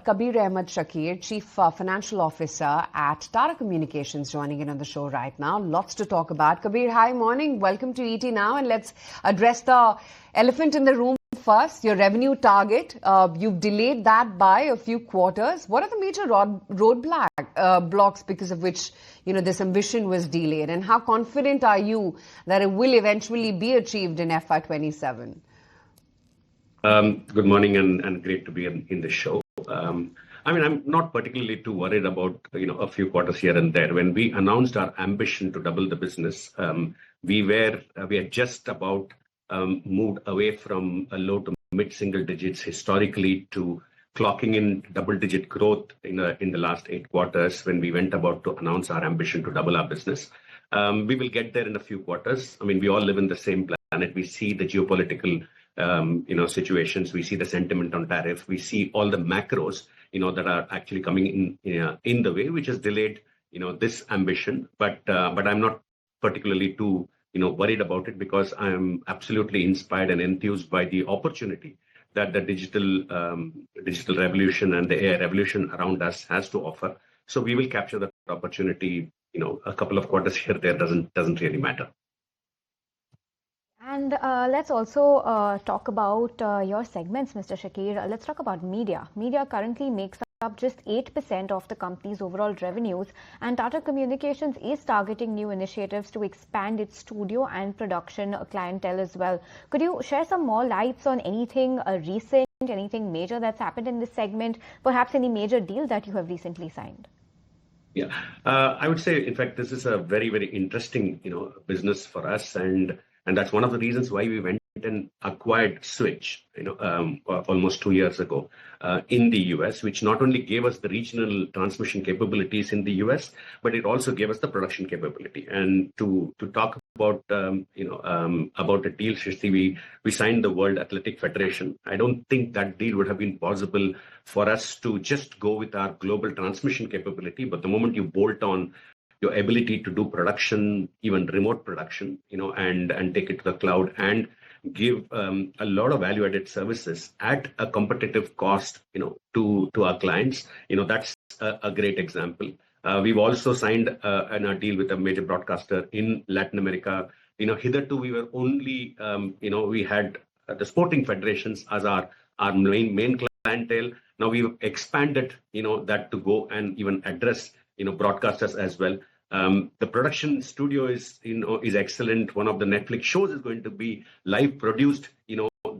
Kabir Ahmed Shakir, Chief Financial Officer at Tata Communications, joining in on the show right now. Lots to talk about. Kabir, hi, morning. Welcome to ET Now, and let's address the elephant in the room first. Your revenue target, you've delayed that by a few quarters. What are the major blocks because of which this ambition was delayed, and how confident are you that it will eventually be achieved in FY27? Good morning and great to be in the show. I'm not particularly too worried about a few quarters here and there. When we announced our ambition to double the business, we had just about moved away from a low to mid single digits historically to clocking in double-digit growth in the last 8 quarters when we went about to announce our ambition to double our business. We will get there in a few quarters. We all live in the same planet. We see the geopolitical situations. We see the sentiment on tariff. We see all the macros, that are actually coming in the way, which has delayed, this ambition. But I'm not particularly too, worried about it, because I'm absolutely inspired and enthused by the opportunity that the digital revolution and the AI revolution around us has to offer. So we will capture that opportunity. A couple of quarters here there doesn't really matter. And let's also talk about your segments, Mr. Shakir. Let's talk about media. Media currently makes up just 8% of the company's overall revenues, and Tata Communications is targeting new initiatives to expand its studio and production clientele as well. Could you share some more lights on anything recent, anything major that's happened in this segment, perhaps any major deal that you have recently signed? Yeah, I would say, in fact, this is a very, very interesting, business for us, and that's one of the reasons why we went and acquired Switch, almost 2 years ago, in the US, which not only gave us the regional transmission capabilities in the US, but it also gave us the production capability. And to talk about, about a deal, Shrishti, we signed the World Athletic Federation. I don't think that deal would have been possible for us to just go with our global transmission capability, but the moment you bolt on your ability to do production, even remote production, and take it to the cloud and give a lot of value-added services at a competitive cost, to our clients, that's a great example. We've also signed a deal with a major broadcaster in Latin America. Hitherto we were only, we had the sporting federations as our main clientele. Now we've expanded, that to go and even address, broadcasters as well. The production studio is excellent. One of the Netflix shows is going to be live produced,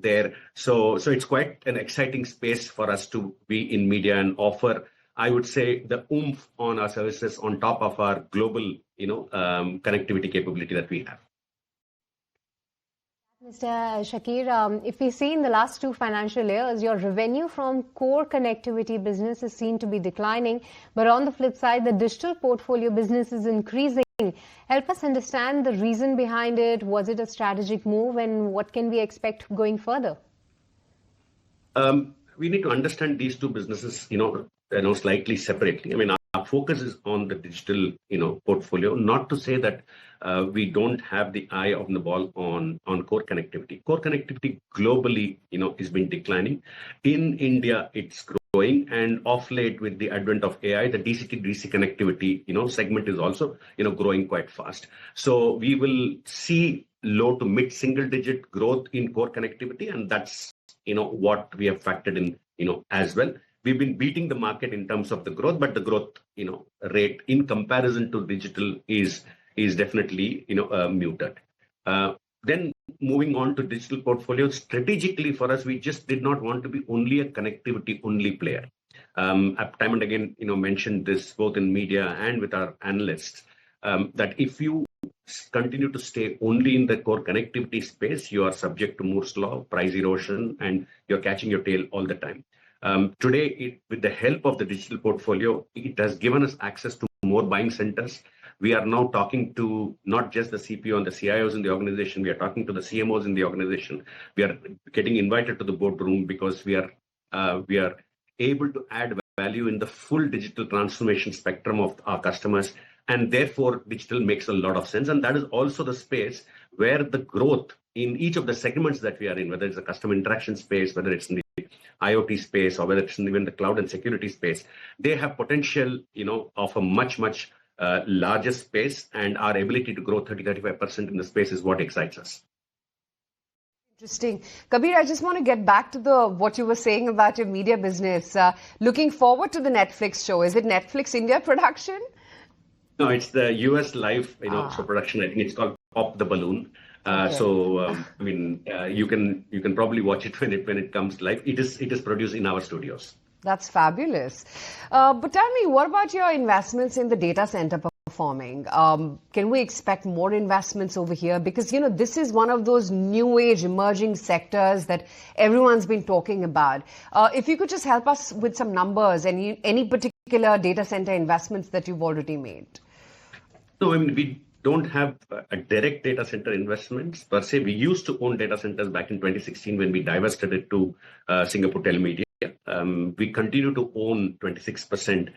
there. So it's quite an exciting space for us to be in media and offer, I would say, the oomph on our services on top of our global, connectivity capability that we have. Mr. Shakir, if we see in the last 2 financial years, your revenue from core connectivity business is seen to be declining, but on the flip side, the digital portfolio business is increasing. Help us understand the reason behind it. Was it a strategic move, and what can we expect going further? We need to understand these 2 businesses, slightly separately. Our focus is on the digital, portfolio. Not to say that we don't have the eye on the ball on core connectivity. Core connectivity globally, has been declining. In India, it's growing, and off late with the advent of AI, the DC to DC connectivity, segment is also, growing quite fast. So we will see low to mid single digit growth in core connectivity, and that's, what we have factored in, as well. We've been beating the market in terms of the growth, but the growth, rate in comparison to digital is definitely, muted. Then moving on to digital portfolio, strategically for us, we just did not want to be only a connectivity only player. I've time and again, mentioned this both in media and with our analysts, that if you continue to stay only in the core connectivity space, you are subject to Moore's law, price erosion, and you're catching your tail all the time. Today, with the help of the digital portfolio, it has given us access to more buying centers. We are now talking to not just the CPO and the CIOs in the organization, we are talking to the CMOs in the organization. We are getting invited to the boardroom because we are able to add value in the full digital transformation spectrum of our customers, and therefore digital makes a lot of sense. And that is also the space where the growth in each of the segments that we are in, whether it's a customer interaction space, whether it's in the IoT space, or whether it's in even the cloud and security space, they have potential, of a much larger space, and our ability to grow 30-35% in the space is what excites us. Interesting. Kabir, I just want to get back to what you were saying about your media business. Looking forward to the Netflix show. Is it Netflix India production? No, it's the US live, show production. I think it's called Pop the Balloon. Okay. You can probably watch it when it comes live. It is produced in our studios. That's fabulous. But tell me, what about your investments in the data center performing? Can we expect more investments over here? Because, this is one of those new age emerging sectors that everyone's been talking about. If you could just help us with some numbers, any particular data center investments that you've already made. No, we don't have a direct data center investments per se. We used to own data centers back in 2016 when we divested it to Singapore Telemedia. We continue to own 26%,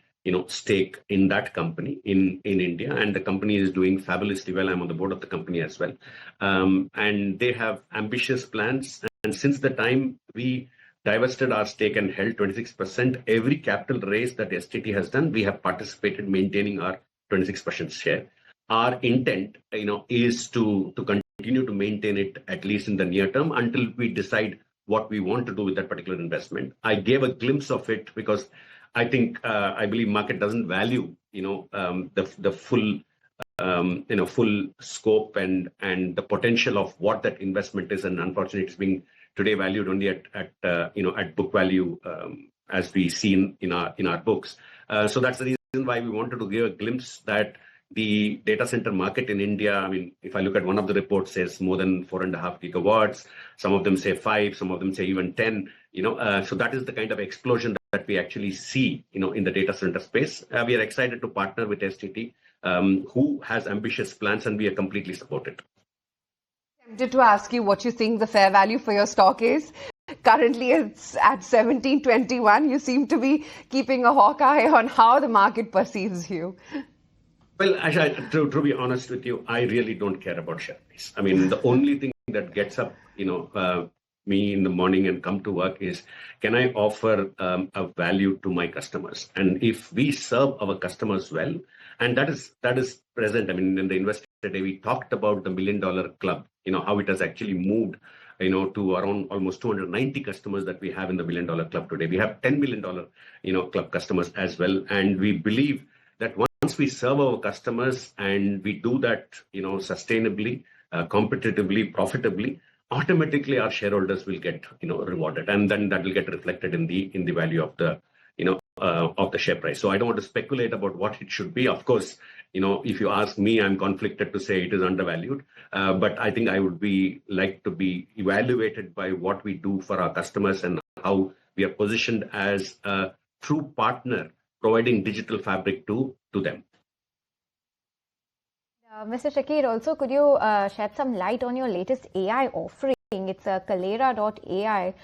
stake in that company in India, and the company is doing fabulously well. I'm on the board of the company as well, and they have ambitious plans. And since the time we divested our stake and held 26%, every capital raise that STT has done, we have participated, maintaining our 26% share. Our intent, is to continue to maintain it at least in the near term until we decide what we want to do with that particular investment. I gave a glimpse of it because I believe market doesn't value, the full, full scope and the potential of what that investment is. And unfortunately, it's being today valued only at book value, as we see in our books. So that's the reason why we wanted to give a glimpse that the data center market in India, if I look at one of the reports, says more than 4.5 gigawatts. Some of them say 5, some of them say even 10. So that is the kind of explosion that we actually see, in the data center space. We are excited to partner with STT, who has ambitious plans, and we are completely supported. I'm tempted to ask you what you think the fair value for your stock is. Currently, it's at 17.21. You seem to be keeping a hawk eye on how the market perceives you. Well, to be honest with you, I really don't care about share price. The only thing that gets up, me in the morning and come to work is, can I offer a value to my customers? And if we serve our customers well, and that is present. In the investor day, we talked about the $1 million club, how it has actually moved, to around almost 290 customers that we have in the $1 million club today. We have $10 million, club customers as well. And we believe that once we serve our customers and we do that, sustainably, competitively, profitably, automatically our shareholders will get, rewarded, and then that will get reflected in the value of the, of the share price. So I don't want to speculate about what it should be. Of course, if you ask me, I'm conflicted to say it is undervalued. But I think I would like to be evaluated by what we do for our customers and how we are positioned as a true partner, providing digital fabric to them. Mr. Shakir, also could you shed some light on your latest AI offering? It's a Calera AI.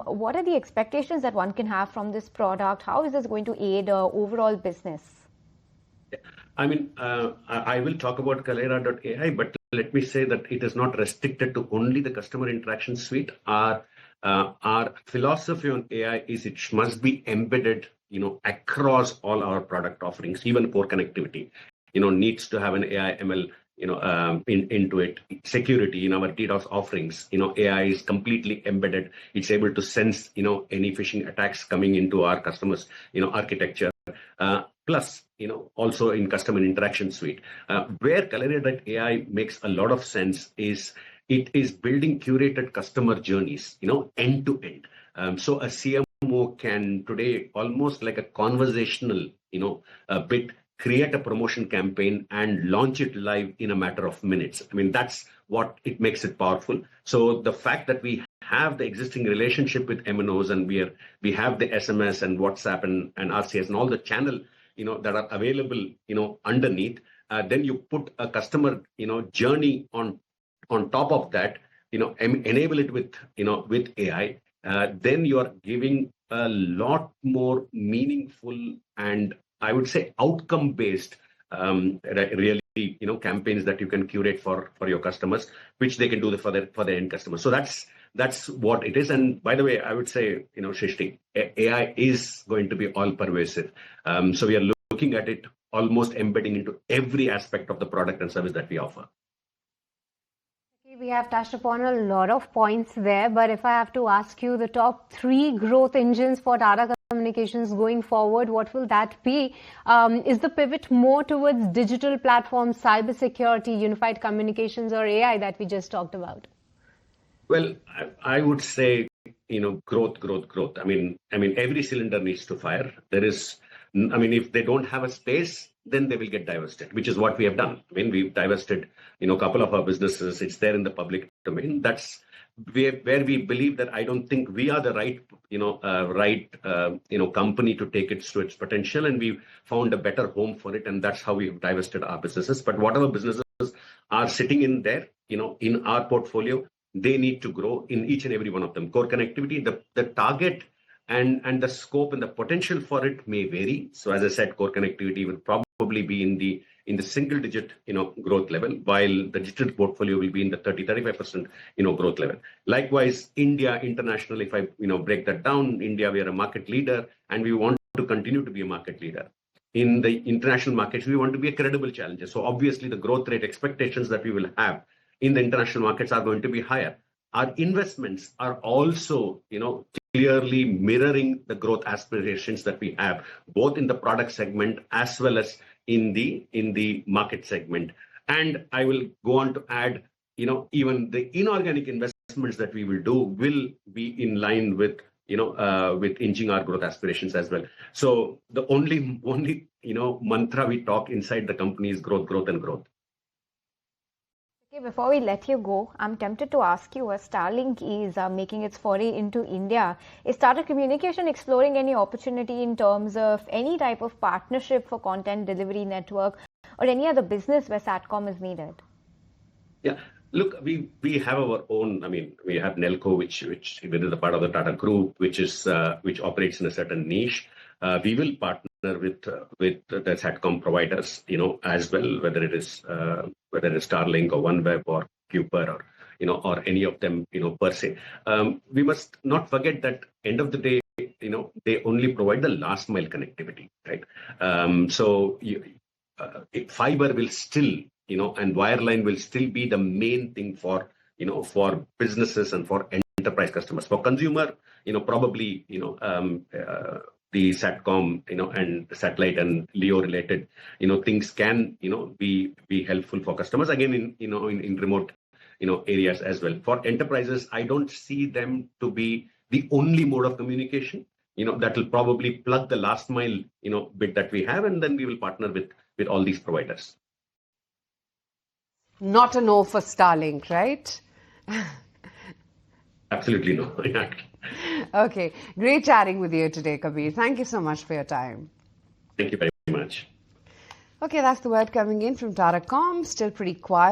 What are the expectations that one can have from this product? How is this going to aid overall business? I will talk about Calera AI, but let me say that it is not restricted to only the customer interaction suite. Our philosophy on AI is it must be embedded, across all our product offerings. Even core connectivity, needs to have an AI ML, into it. Security in our DDoS offerings, AI is completely embedded. It's able to sense, any phishing attacks coming into our customers, architecture. Plus, also in customer interaction suite, where Calera AI makes a lot of sense is it is building curated customer journeys, end to end. So a CMO can today almost like a conversational, bit, create a promotion campaign and launch it live in a matter of minutes. That's what it makes it powerful. So the fact that we have the existing relationship with MNOs and we have the SMS and WhatsApp and RCS and all the channel, that are available, underneath, then you put a customer, journey on top of that, enable it with AI, then you are giving a lot more meaningful and I would say outcome-based, really, campaigns that you can curate for your customers, which they can do for their end customers. So that's that's what it is. And by the way, I would say, Shrishti, AI is going to be all pervasive. So we are looking at it almost embedding into every aspect of the product and service that we offer. We have touched upon a lot of points there, but if I have to ask you the top 3 growth engines for Tata Communications going forward, what will that be? Is the pivot more towards digital platforms, cybersecurity, unified communications, or AI that we just talked about? Well, I would say, growth. I mean, every cylinder needs to fire. If they don't have a space, then they will get divested, which is what we have done. I mean, we've divested, a couple of our businesses. It's there in the public domain. That's where we believe that I don't think we are the right company to take it to its potential, and we found a better home for it, and that's how we've divested our businesses. But whatever businesses are sitting in there, in our portfolio, they need to grow in each and every one of them. Core connectivity, the target and the scope and the potential for it may vary. So as I said, core connectivity will probably be in the single digit growth level, while the digital portfolio will be in the 30-35% growth level. Likewise, India international, if I break that down, India, we are a market leader and we want to continue to be a market leader. In the international markets, we want to be a credible challenger. So obviously the growth rate expectations that we will have in the international markets are going to be higher. Our investments are also, clearly mirroring the growth aspirations that we have, both in the product segment as well as in the market segment. And I will go on to add, even the inorganic investments that we will do will be in line with inching our growth aspirations as well. So the only mantra we talk inside the company is growth, and growth. Okay, before we let you go, I'm tempted to ask you, as Starlink is making its foray into India, is Tata Communication exploring any opportunity in terms of any type of partnership for content delivery network or any other business where SATCOM is needed? Yeah. Look, we have our own. We have Nelco, which is a part of the Tata Group, which operates in a certain niche. We will partner with the SATCOM providers, as well, whether it is Starlink or OneWeb or Kuiper or any of them, per se. We must not forget that end of the day, they only provide the last mile connectivity, right? Fiber will still, and wireline will still be the main thing for businesses and for enterprise customers. For consumer, probably, the SATCOM, and satellite and LEO related, things can, be helpful for customers again in remote, areas as well. For enterprises, I don't see them to be the only mode of communication. That will probably plug the last mile, bit that we have, and then we will partner with all these providers. Not a no for Starlink, right? Absolutely no. Okay. Great chatting with you today, Kabir. Thank you so much for your time. Thank you very much. Okay, that's the word coming in from Tata Comm. Still pretty quiet